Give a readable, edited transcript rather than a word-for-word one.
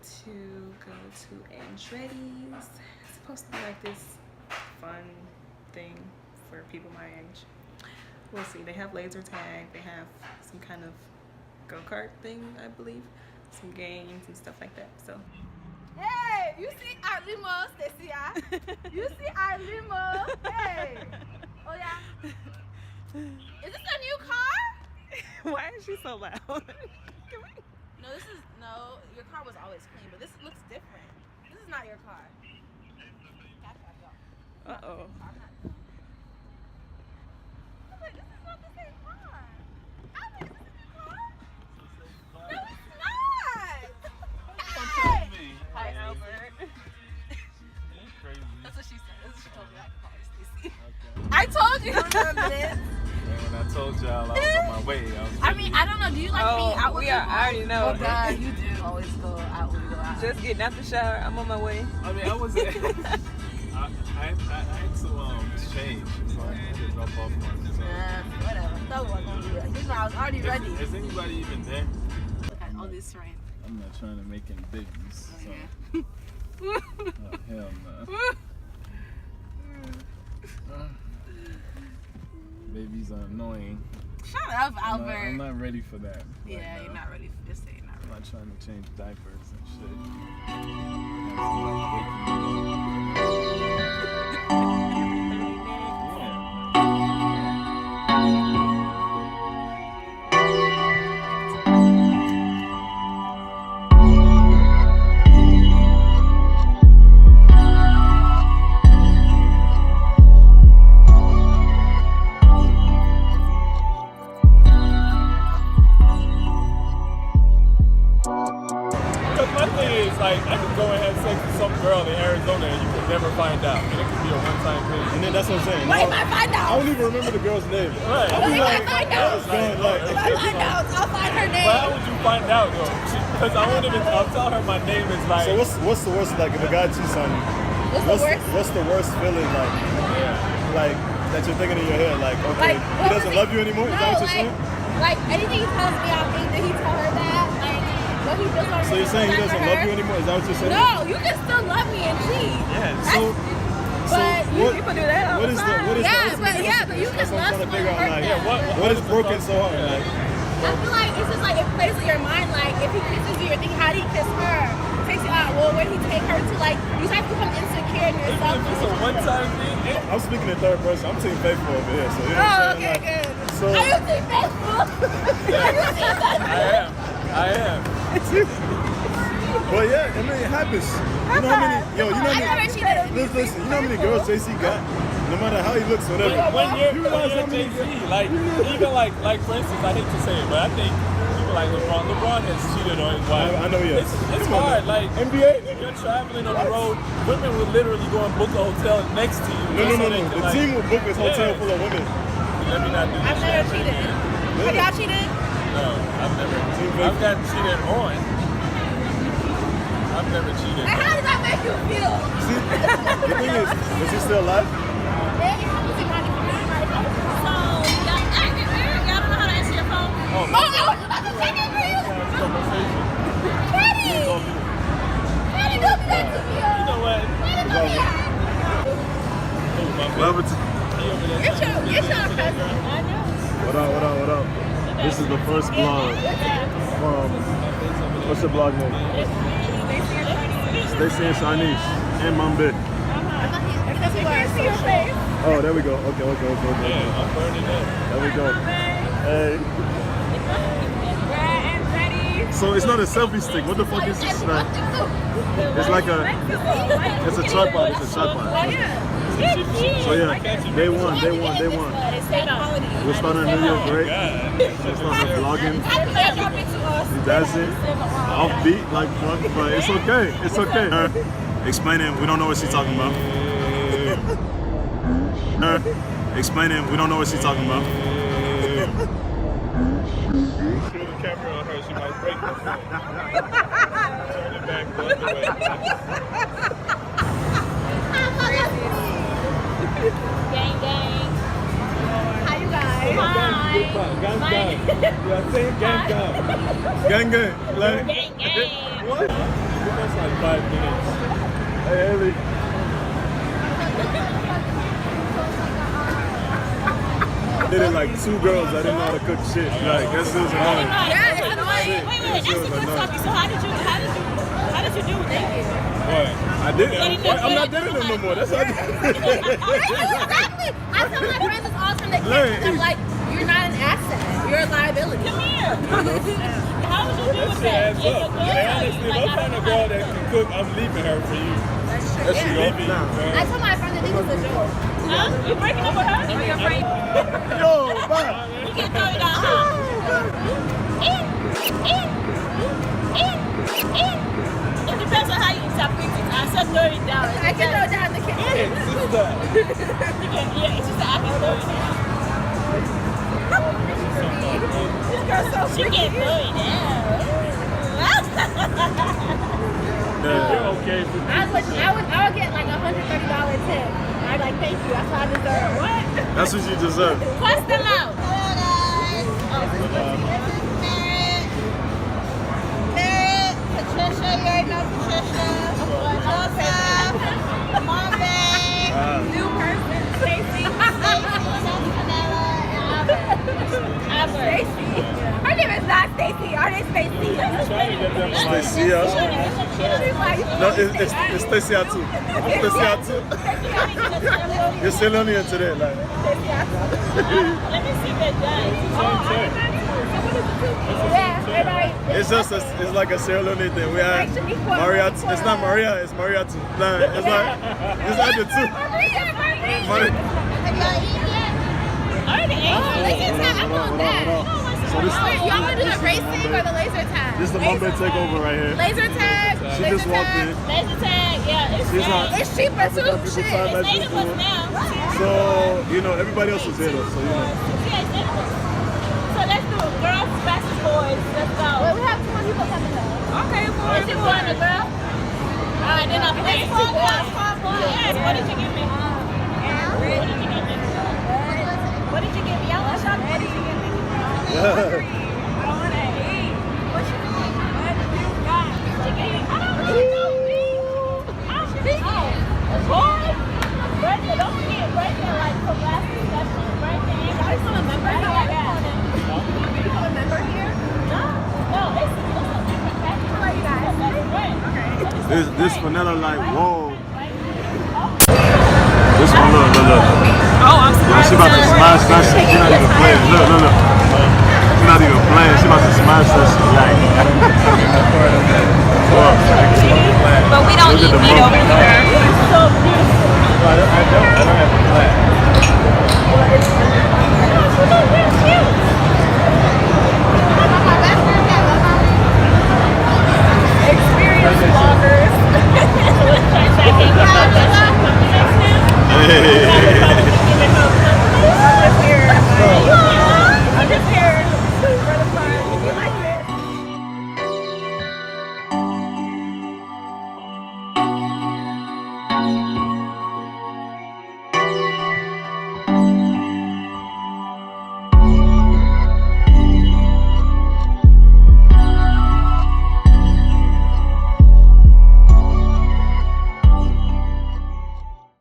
to go to Andretti's. It's supposed to be like this fun thing for people my age. We'll see. They have laser tag. They have some kind of go-kart thing, I believe. Some games and stuff like that. So. Hey, you see our limo, Staciea? You see our limo? Hey. Oh yeah. Is this a new car? Why is she so loud? No, your car was always clean, but this looks different. This is not your car. Uh-oh. This is not the same car. Albert, is this a new car? No, it's not. Hey! Hi, Albert. That's what she said. That's what she told me I could call her Stacy. Okay. I told you. Remember this? When I told y'all I was on my way, I mean, I don't know. Do you like being out with people? I already know. Oh, God, you do always go out when you go out. Just getting out the shower. I'm on my way. I mean, I was I had to change, so I had to drop off one. So. Whatever. That was gonna do it. You know, I was already ready. Is anybody even there? Okay, all this rain. I'm not trying to make any babies. So. Oh, hell no. Babies are annoying. Shut up, Albert. I'm not ready for that. Yeah, you're not ready for this. You're not ready. I'm not trying to change diapers and shit. Like, I could go and have sex with some girl in Arizona and you could never find out. And it could be a one-time thing. And then that's what I'm saying. What if I find out? I don't even remember the girl's name. Right. I'll be What like, if I find out? what's going on? If I find out, I'll find her name. But how would you find out though? Because I won't even, I'll tell her my name is like. So what's the worst, like, if a guy cheats on you? What's the worst feeling, like, like, that you're thinking in your head? Like, okay, he doesn't love you anymore? Is that what you're saying? Like, anything he tells me, I think that he tell her that. Like, what he feels like. So you're saying he doesn't love you anymore? Is that what you're saying? No, you can still love me and cheat. Yeah, But People do that all the time. What is but you can love someone and hurt them. What is broken so hard? Like, I feel like it's just like it plays in your mind. Like if he kisses you, you're thinking, how did he kiss her? Takes you out. Well, when he take her to like, you start to become insecure in yourself. If it's a one-time thing. I'm speaking in third person. I'm team faithful over here. So you know what I'm saying? Okay, Like, good. so Are you team faithful? Are you team faithful? I am. But yeah, I mean, it happens. You know how many, I never cheated. listen, you know how many girls JC got? No matter how he looks, whatever. When you're realize how many JC, like even like for instance, I hate to say it, but I think people like LeBron has cheated on his wife. I know, yeah. It's hard. Like NBA, you're traveling on the road, women will literally go and book a hotel next to you. No. The team will book this hotel full of women. Let me not do this. I've never cheated. Have y'all cheated? No, I've never. I've gotten cheated on. I've never cheated. And how does that make you feel? See, the thing is he still alive? Oh, I was about to take it for you. Freddie! Freddie, don't do that to me. You know what? Freddie, don't do that. You're your cousin. I know. What up? This is the first vlog from, what's your blog name? Staciea Charnice and Mambe. Because we can't see your face. Oh, there we go. Okay. Yeah, I'm burning up. There we go. Hey. Brad and Freddie. So it's not a selfie stick. What the fuck is this? Like, it's like it's a tripod. It's a tripod. So yeah, day one. We're starting a new year great. We're starting vlogging. We dancing, offbeat like fuck, but it's okay. It's okay. Explaining, we don't know what she's talking about. Explaining, we don't know what she's talking about. Shoot the camera on her, she might break the phone. Turn it back the other way. Gang. How you guys? Gang. You are saying gang. Gang. Like, Gang. what? That's like 5 minutes. Hey, Haley. I did it like 2 girls. I didn't know how to cook shit. Like, that shit was annoying. Yeah, it's annoying. Wait, that's a good topic. So how did you do it? What? I didn't. I'm not dating them no more. That's how I did it. Exactly. I tell my friends this all the time. They can't. I'm like, you're not an asset. You're a liability. Come here. How would you do That with shit that? adds up. And honestly, if I find a girl that can cook, I'm leaving her for you. That's true. That shit Yeah. off now. I told my friend that this is a joke. Huh? You breaking up with her? Or you're afraid? Yo, bye. You can throw it down. It depends on how you interpret it. I said throw it down. I can throw down the kitchen. Yeah, it's just that I can throw it down. This girl's so She can throw it down. You're okay for I would get like $130 tip. I'd like, thank you. That's what I deserve. What? That's what you deserve. Bust them out. Merritt, Patricia, you already know Patricia. Joseph, Marvin, new person, Stacy, Stacy. Her name is not Stacy. Her name is Stacy. Stacia. She's like, No, it's Stacia too. I'm Stacia too. You're still on here today, like. Let me see that guy. yeah, everybody. It's like a Sierra Leone thing. We have Maria. It's not Maria. It's Maria too. Like, it's like the two. Maria. Have y'all eaten yet? Already ate. Hold on. So this, Y'all want to do the racing or the laser tag? this is the Bombay takeover right here. Laser tag. She just walked in. Laser tag, yeah, it's She's not. It's cheaper too. People Shit. try It's to native ones now. So, you know, everybody else was here though, so you know. Yeah, it's native ones. So let's do it. Girls versus boys. Let's go. Well, we have 2 more people coming though. Okay, boy. Is it boy and a girl? Alright, then I'll play. It's 2 boys. Yes, what did you give me? What did you give me? What did you give me? Y'all want to shop? What did you give me? I want to eat. What you want? What you got? She gave me. I don't really know. How should it go? Boy, birthday, don't forget birthday like from last discussion. Birthday, you guys want a member here? You become a member here? No, it's a different package. How are you guys? Okay. This vanilla like, whoa. This one, look. Oh, I'm Yo, surprised. she about to smash that shit. She not even playing. Look. She not even playing. She about to smash that shit. Like, But we don't look at eat the meat over moment. here. So beautiful. I don't have